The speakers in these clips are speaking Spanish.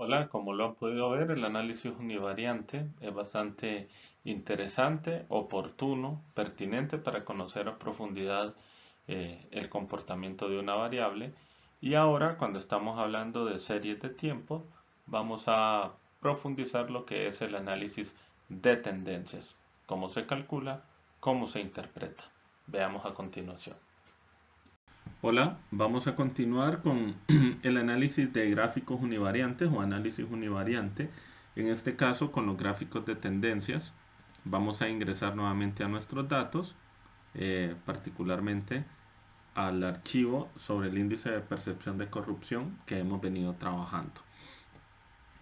Hola, como lo han podido ver, el análisis univariante es bastante interesante, oportuno, pertinente para conocer a profundidad el comportamiento de una variable. Y ahora, cuando estamos hablando de series de tiempo, vamos a profundizar lo que es el análisis de tendencias, cómo se calcula, cómo se interpreta. Veamos a continuación. Hola, vamos a continuar con el análisis de gráficos univariantes o análisis univariante. En este caso, con los gráficos de tendencias, vamos a ingresar nuevamente a nuestros datos, particularmente al archivo sobre el índice de percepción de corrupción que hemos venido trabajando.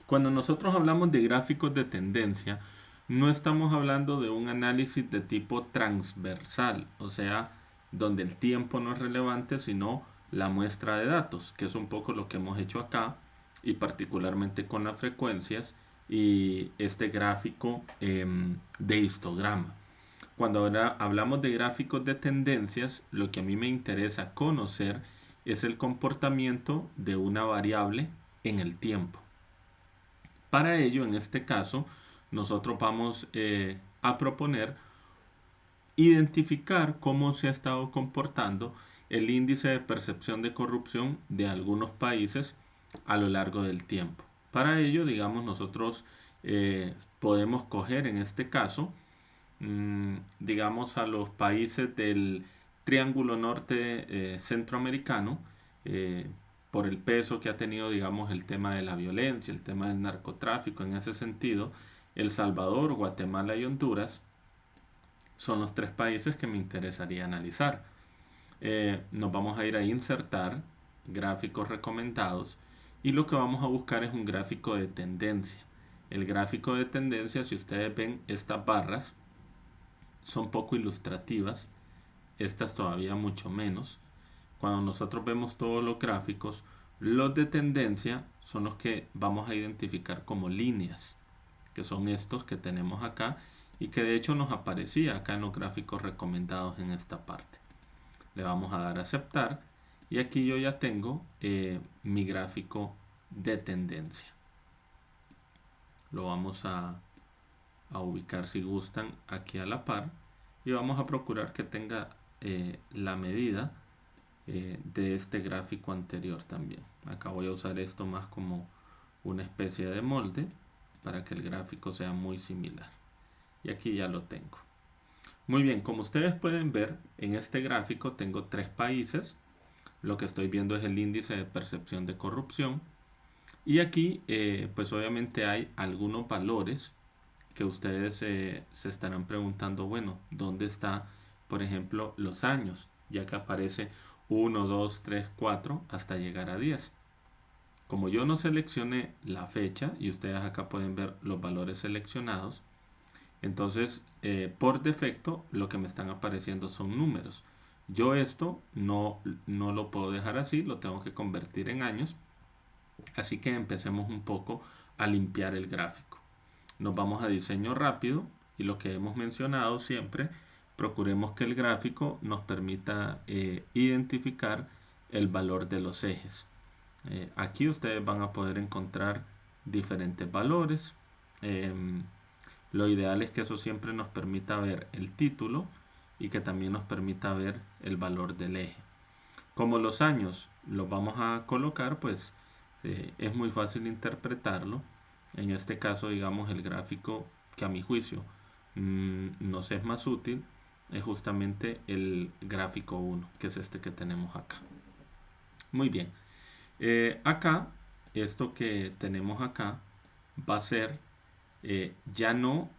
Cuando nosotros hablamos de gráficos de tendencia, no estamos hablando de un análisis de tipo transversal, o sea, donde el tiempo no es relevante, sino la muestra de datos, que es un poco lo que hemos hecho acá, y particularmente con las frecuencias y este gráfico de histograma. Cuando ahora hablamos de gráficos de tendencias, lo que a mí me interesa conocer es el comportamiento de una variable en el tiempo. Para ello, en este caso, nosotros vamos a proponer identificar cómo se ha estado comportando el índice de percepción de corrupción de algunos países a lo largo del tiempo. Para ello, digamos, nosotros podemos coger en este caso, digamos, a los países del Triángulo Norte centroamericano, eh, por el peso que ha tenido, digamos, el tema de la violencia, el tema del narcotráfico. En ese sentido, El Salvador, Guatemala y Honduras son los tres países que me interesaría analizar. Nos vamos a ir a insertar gráficos recomendados y lo que vamos a buscar es un gráfico de tendencia. El gráfico de tendencia, si ustedes ven estas barras, son poco ilustrativas, estas todavía mucho menos. Cuando nosotros vemos todos los gráficos, los de tendencia son los que vamos a identificar como líneas, que son estos que tenemos acá y que de hecho nos aparecía acá en los gráficos recomendados en esta parte. Le vamos a dar a aceptar y aquí yo ya tengo mi gráfico de tendencia. Lo vamos a ubicar, si gustan, aquí a la par y vamos a procurar que tenga la medida de este gráfico anterior también. Acá voy a usar esto más como una especie de molde para que el gráfico sea muy similar. Y aquí ya lo tengo. Muy bien, como ustedes pueden ver, en este gráfico tengo tres países. Lo que estoy viendo es el índice de percepción de corrupción. Y aquí, pues obviamente hay algunos valores que ustedes se estarán preguntando, bueno, ¿dónde está, por ejemplo, los años? Ya que aparece 1, 2, 3, 4 hasta llegar a 10. Como yo no seleccioné la fecha y ustedes acá pueden ver los valores seleccionados, entonces por defecto lo que me están apareciendo son números. Yo esto no lo puedo dejar así, lo tengo que convertir en años. Así que empecemos un poco a limpiar el gráfico. Nos vamos a diseño rápido y lo que hemos mencionado siempre, procuremos que el gráfico nos permita identificar el valor de los ejes. Aquí ustedes van a poder encontrar diferentes valores. Lo ideal es que eso siempre nos permita ver el título y que también nos permita ver el valor del eje. Como los años los vamos a colocar, pues es muy fácil interpretarlo. En este caso, digamos, el gráfico que a mi juicio nos es más útil es justamente el gráfico 1, que es este que tenemos acá. Muy bien. Acá, esto que tenemos acá va a ser ya no,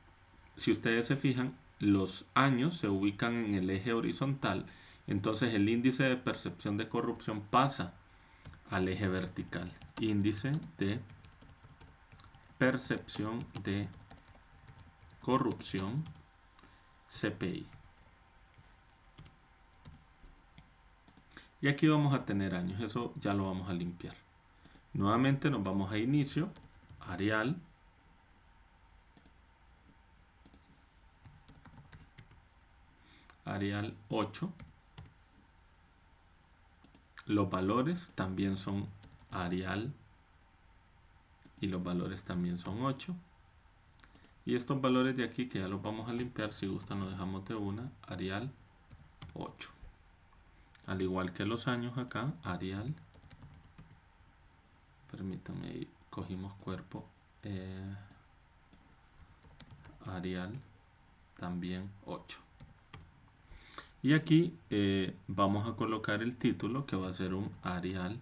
si ustedes se fijan, los años se ubican en el eje horizontal, entonces el índice de percepción de corrupción pasa al eje vertical. Índice de percepción de corrupción, CPI. Y aquí vamos a tener años, eso ya lo vamos a limpiar. Nuevamente nos vamos a inicio, Arial, Arial 8. Los valores también son Arial y los valores también son 8. Y estos valores de aquí que ya los vamos a limpiar, si gustan lo dejamos de una, Arial 8. Al igual que los años acá, Arial, permítanme, ahí cogimos cuerpo, Arial también 8. Y aquí vamos a colocar el título, que va a ser un Arial,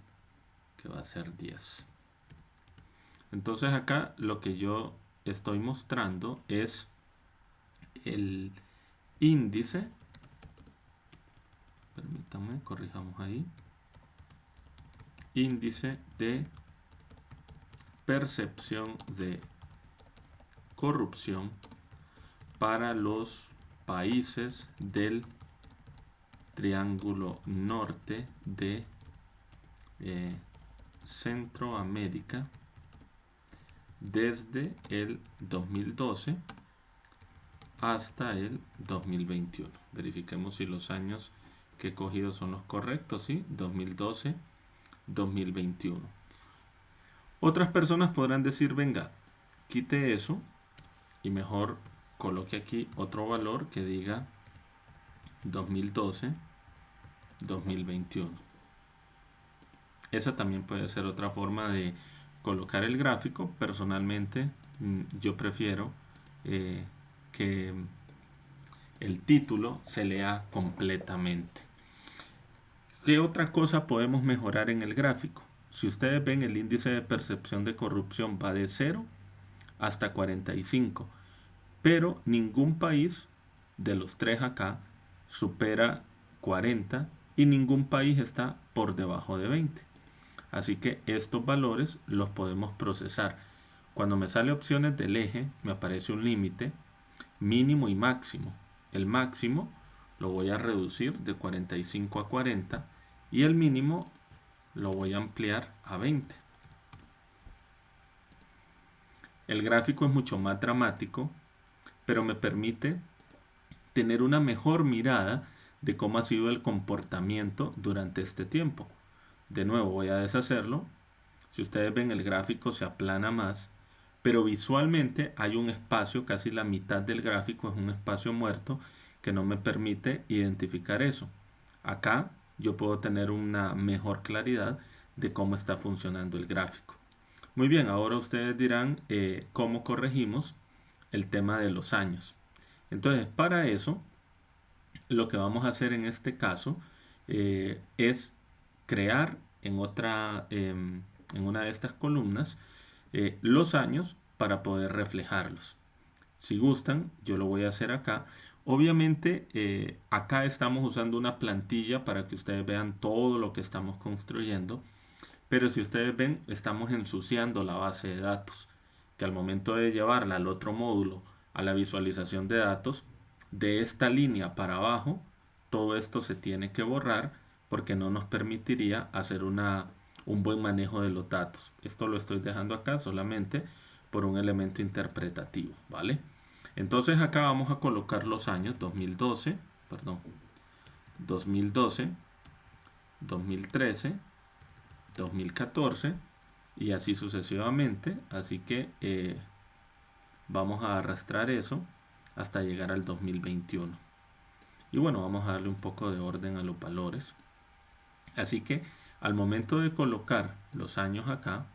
que va a ser 10. Entonces acá lo que yo estoy mostrando es el índice, permítanme, corrijamos ahí, índice de percepción de corrupción para los países del Triángulo Norte de Centroamérica desde el 2012 hasta el 2021. Verifiquemos si los años que he cogido son los correctos, ¿sí? 2012, 2021. Otras personas podrán decir, venga, quite eso y mejor coloque aquí otro valor que diga 2012, 2021. Esa también puede ser otra forma de colocar el gráfico. Personalmente, yo prefiero que el título se lea completamente. ¿Qué otra cosa podemos mejorar en el gráfico? Si ustedes ven, el índice de percepción de corrupción va de 0 hasta 45, pero ningún país de los tres acá supera 40 y ningún país está por debajo de 20. Así que estos valores los podemos procesar. Cuando me sale opciones del eje, me aparece un límite mínimo y máximo. El máximo lo voy a reducir de 45 a 40 y el mínimo lo voy a ampliar a 20. El gráfico es mucho más dramático, pero me permite tener una mejor mirada de cómo ha sido el comportamiento durante este tiempo. De nuevo voy a deshacerlo. Si ustedes ven, el gráfico se aplana más, pero visualmente hay un espacio, casi la mitad del gráfico es un espacio muerto que no me permite identificar eso. Acá yo puedo tener una mejor claridad de cómo está funcionando el gráfico. Muy bien, ahora ustedes dirán cómo corregimos el tema de los años. Entonces, para eso, lo que vamos a hacer en este caso es crear en una de estas columnas los años para poder reflejarlos. Si gustan, yo lo voy a hacer acá. Obviamente, acá estamos usando una plantilla para que ustedes vean todo lo que estamos construyendo. Pero si ustedes ven, estamos ensuciando la base de datos, que al momento de llevarla al otro módulo, a la visualización de datos, de esta línea para abajo, todo esto se tiene que borrar porque no nos permitiría hacer un buen manejo de los datos. Esto lo estoy dejando acá solamente por un elemento interpretativo, ¿vale? Entonces acá vamos a colocar los años 2012, 2013, 2014 y así sucesivamente. Así que vamos a arrastrar eso hasta llegar al 2021. Y bueno, vamos a darle un poco de orden a los valores. Así que al momento de colocar los años acá,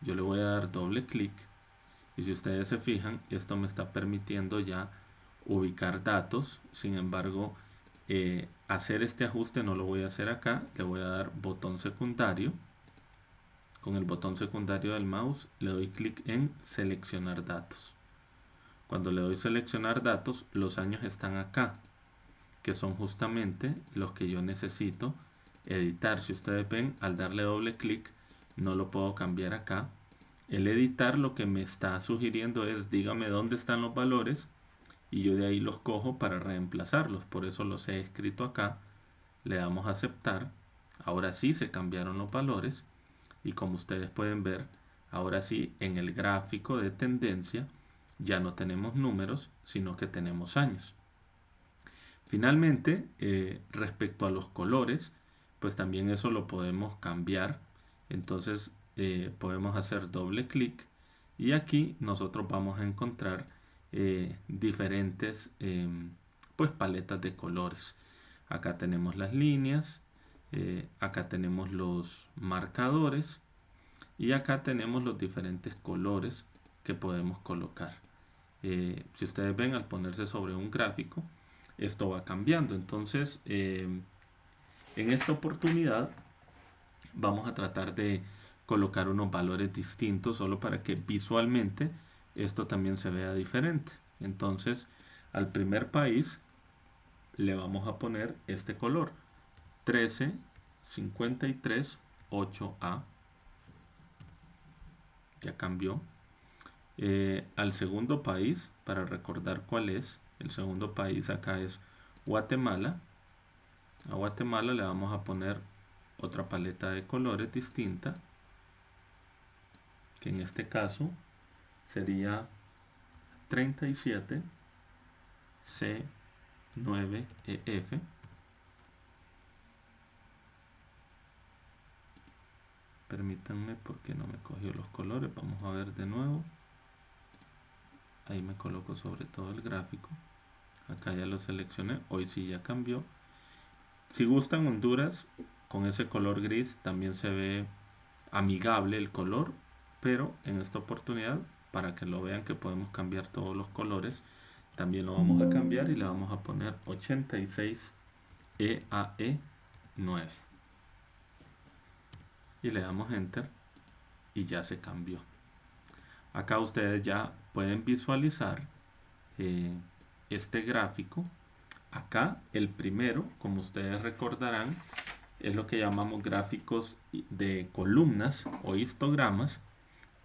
yo le voy a dar doble clic. Y si ustedes se fijan, esto me está permitiendo ya ubicar datos. Sin embargo, hacer este ajuste no lo voy a hacer acá. Le voy a dar botón secundario. Con el botón secundario del mouse le doy clic en seleccionar datos. Cuando le doy seleccionar datos, los años están acá, que son justamente los que yo necesito editar. Si ustedes ven, al darle doble clic no lo puedo cambiar acá. El editar lo que me está sugiriendo es dígame dónde están los valores y yo de ahí los cojo para reemplazarlos. Por eso los he escrito acá. Le damos a aceptar. Ahora sí se cambiaron los valores. Y como ustedes pueden ver, ahora sí en el gráfico de tendencia ya no tenemos números, sino que tenemos años. Finalmente, respecto a los colores, pues también eso lo podemos cambiar. Entonces podemos hacer doble clic Y aquí nosotros vamos a encontrar diferentes pues paletas de colores. Acá tenemos las líneas, acá tenemos los marcadores y acá tenemos los diferentes colores que podemos colocar. Si ustedes ven, al ponerse sobre un gráfico, esto va cambiando. Entonces, en esta oportunidad vamos a tratar de colocar unos valores distintos solo para que visualmente esto también se vea diferente. Entonces, al primer país le vamos a poner este color 13538A. Ya cambió. Al segundo país, para recordar cuál es, el segundo país acá es Guatemala. A Guatemala le vamos a poner otra paleta de colores distinta, que en este caso sería 37C9EF. Permítanme porque no me cogió los colores. Vamos a ver de nuevo. Ahí me coloco sobre todo el gráfico. Acá ya lo seleccioné. Hoy sí ya cambió. Si gustan Honduras, con ese color gris también se ve amigable el color. Pero en esta oportunidad, para que lo vean que podemos cambiar todos los colores, también lo vamos a cambiar y le vamos a poner 86EAE9. Y le damos Enter y ya se cambió. Acá ustedes ya pueden visualizar este gráfico. Acá el primero, como ustedes recordarán, es lo que llamamos gráficos de columnas o histogramas.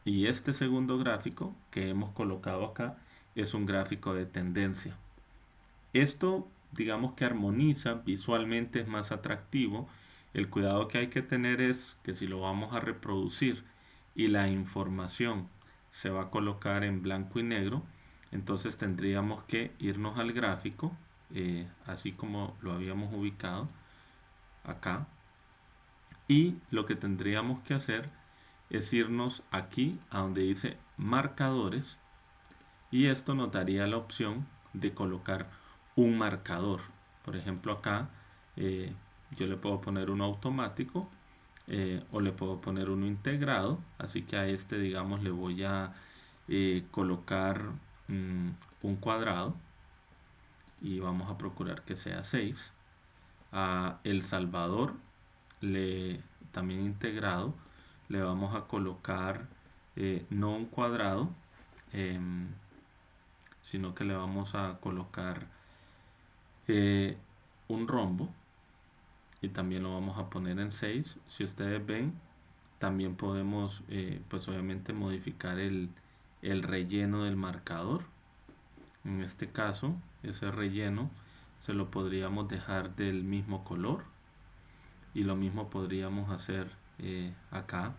Y este segundo gráfico que hemos colocado acá es un gráfico de tendencia. Esto, digamos que armoniza, visualmente es más atractivo. El cuidado que hay que tener es que si lo vamos a reproducir y la información se va a colocar en blanco y negro, entonces tendríamos que irnos al gráfico, así como lo habíamos ubicado acá. Y lo que tendríamos que hacer es irnos aquí a donde dice marcadores, y esto nos daría la opción de colocar un marcador. Por ejemplo, acá yo le puedo poner uno automático o le puedo poner uno integrado, así que a este, digamos, le voy a colocar un cuadrado y vamos a procurar que sea 6. A El Salvador, también integrado, le vamos a colocar no un cuadrado, sino que le vamos a colocar un rombo y también lo vamos a poner en 6. Si ustedes ven, también podemos pues obviamente modificar el relleno del marcador. En este caso, ese relleno se lo podríamos dejar del mismo color, y lo mismo podríamos hacer acá.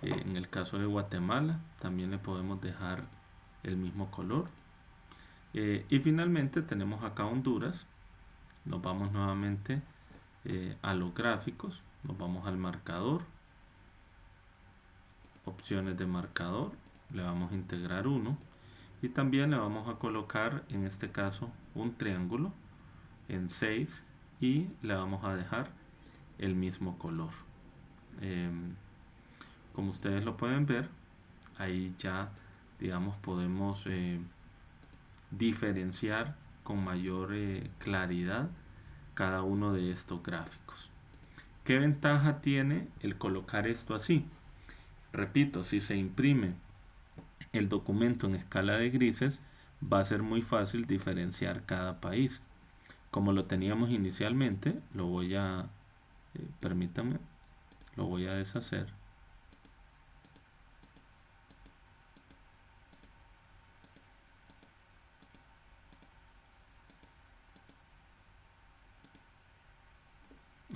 En el caso de Guatemala también le podemos dejar el mismo color. Y finalmente tenemos acá Honduras. Nos vamos nuevamente a los gráficos, nos vamos al marcador, opciones de marcador, le vamos a integrar uno y también le vamos a colocar en este caso un triángulo en 6 y le vamos a dejar el mismo color. Como ustedes lo pueden ver, ahí ya, digamos, podemos diferenciar con mayor claridad cada uno de estos gráficos. ¿Qué ventaja tiene el colocar esto así? Repito, si se imprime el documento en escala de grises, va a ser muy fácil diferenciar cada país. Como lo teníamos inicialmente, lo voy a, permítanme, lo voy a deshacer.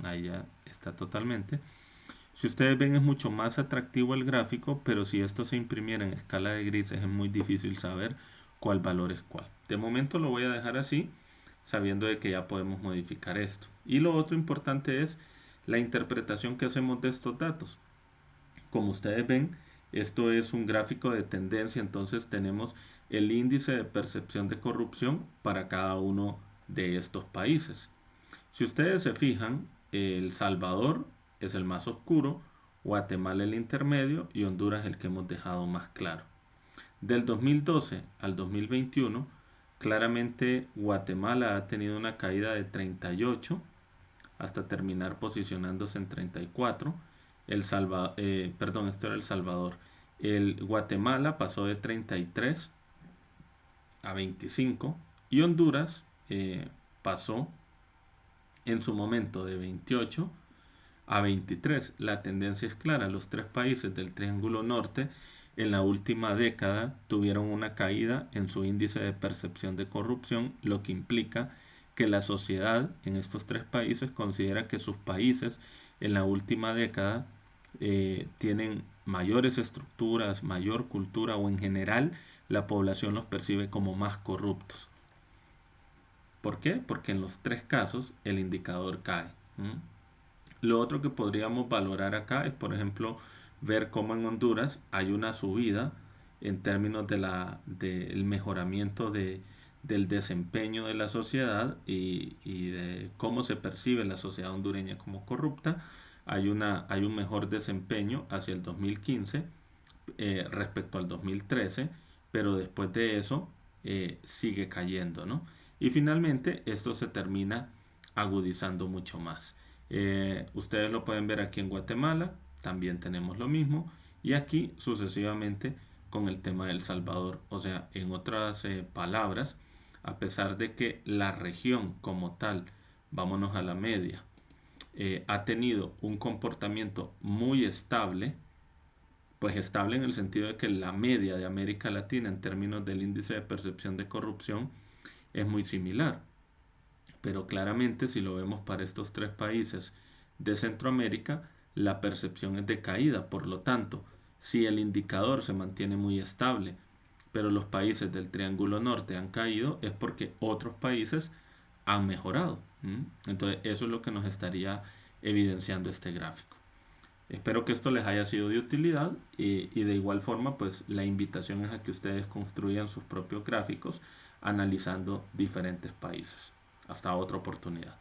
Ahí ya está totalmente. Si ustedes ven, es mucho más atractivo el gráfico, pero si esto se imprimiera en escala de grises es muy difícil saber cuál valor es cuál. De momento lo voy a dejar así, sabiendo de que ya podemos modificar esto. Y lo otro importante es la interpretación que hacemos de estos datos. Como ustedes ven, Esto es un gráfico de tendencia, entonces tenemos el índice de percepción de corrupción para cada uno de estos países. Si ustedes se fijan, El Salvador es el más oscuro, Guatemala el intermedio y Honduras el que hemos dejado más claro. Del 2012 al 2021, claramente Guatemala ha tenido una caída de 38 hasta terminar posicionándose en 34. Esto era El Salvador. El Guatemala pasó de 33 a 25 y Honduras pasó en su momento de 28 a 23. La tendencia es clara. Los tres países del Triángulo Norte en la última década tuvieron una caída en su índice de percepción de corrupción, lo que implica que la sociedad en estos tres países considera que sus países en la última década tienen mayores estructuras, mayor cultura o en general la población los percibe como más corruptos. ¿Por qué? Porque en los tres casos el indicador cae. Lo otro que podríamos valorar acá es, por ejemplo, ver cómo en Honduras hay una subida en términos del mejoramiento del desempeño de la sociedad y de cómo se percibe la sociedad hondureña como corrupta. Hay un mejor desempeño hacia el 2015 respecto al 2013, pero después de eso sigue cayendo, ¿no? Y finalmente esto se termina agudizando mucho más. Ustedes lo pueden ver aquí en Guatemala, también tenemos lo mismo, y aquí sucesivamente con el tema de El Salvador. O sea, en otras palabras, a pesar de que la región como tal, vámonos a la media, ha tenido un comportamiento muy estable, pues estable en el sentido de que la media de América Latina en términos del índice de percepción de corrupción es muy similar. Pero claramente si lo vemos para estos tres países de Centroamérica, la percepción es de caída. Por lo tanto, si el indicador se mantiene muy estable, pero los países del Triángulo Norte han caído, es porque otros países han mejorado. Entonces, eso es lo que nos estaría evidenciando este gráfico. Espero que esto les haya sido de utilidad y de igual forma, pues la invitación es a que ustedes construyan sus propios gráficos analizando diferentes países. Hasta otra oportunidad.